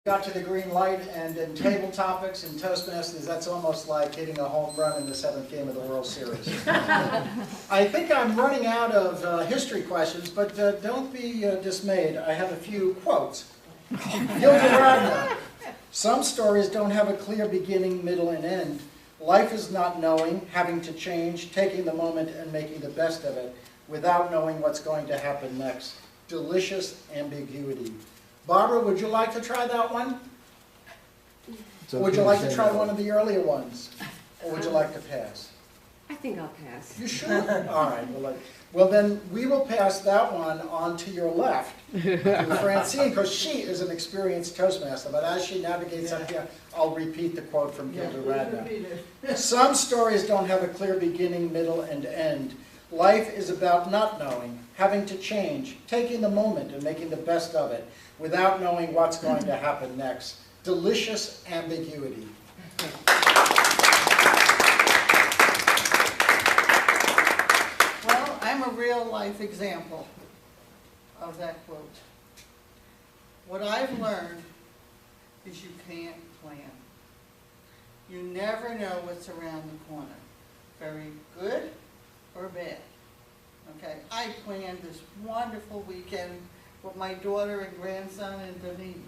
Got to the green light, and in table topics and Toastmasters, that's almost like hitting a home run in the 7th game of the World Series. I think I'm running out of history questions, but don't be dismayed. I have a few quotes. Gilda, some stories don't have a clear beginning, middle, and end. Life is not knowing, having to change, taking the moment and making the best of it without knowing what's going to happen next. Delicious ambiguity. Barbara, would you like to try that one? Or would you like to try one of the earlier ones? Or would you like to pass? I think I'll pass. You sure? All right. Well, then we will pass that one on to your left, to Francine, because she is an experienced Toastmaster. But as she navigates up here, I'll repeat the quote from Gilda Radner. Some stories don't have a clear beginning, middle, and end. Life is about not knowing, having to change, taking the moment and making the best of it, without knowing what's going to happen next. Delicious ambiguity. Well, I'm a real life example of that quote. What I've learned is you can't plan. You never know what's around the corner. Very good or bad. Okay, I planned this wonderful weekend with my daughter and grandson in Dunedin.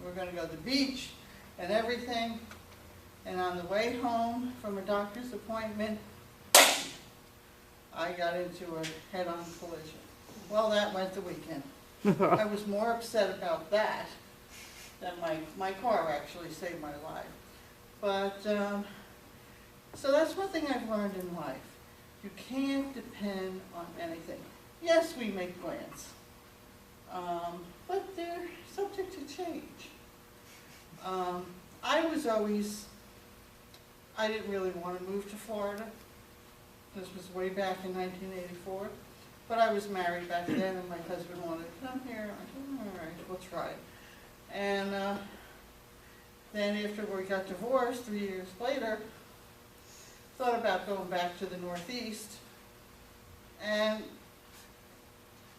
We're going to go to the beach and everything, and on the way home from a doctor's appointment, I got into a head-on collision. Well, that went the weekend. I was more upset about that than my car actually saved my life. But, so that's one thing I've learned in life. You can't depend on anything. Yes, we make plans, but they're subject to change. I didn't really want to move to Florida. This was way back in 1984. But I was married back then, and my husband wanted to come here. I said, all right, we'll try. And then after we got divorced 3 years later, thought about going back to the Northeast, and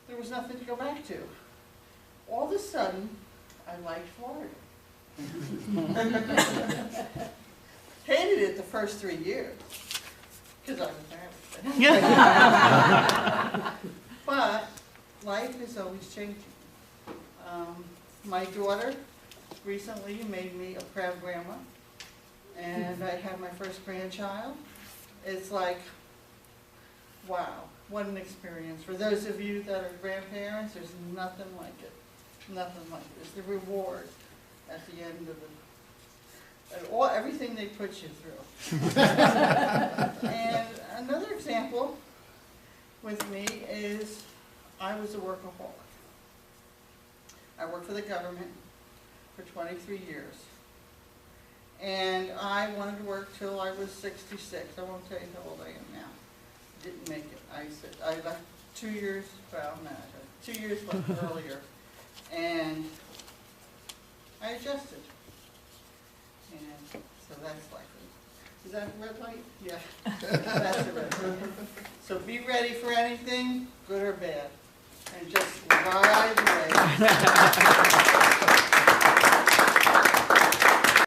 there was nothing to go back to. All of a sudden, I liked Florida. Hated it the first 3 years, because I was married. But life is always changing. My daughter recently made me a proud grandma, and I had my first grandchild. It's like, wow, what an experience. For those of you that are grandparents, there's nothing like it. Nothing like it. It's the reward at the end of it. Everything they put you through. And another example with me is I was a workaholic. I worked for the government for 23 years. And I wanted to work till I was 66. I won't tell you how old I am now. Didn't make it. I left 2 years, well, no, 2 years left earlier. And I adjusted. And so that's life. Is that a red light? Yeah, that's a red light. So be ready for anything, good or bad. And just ride away.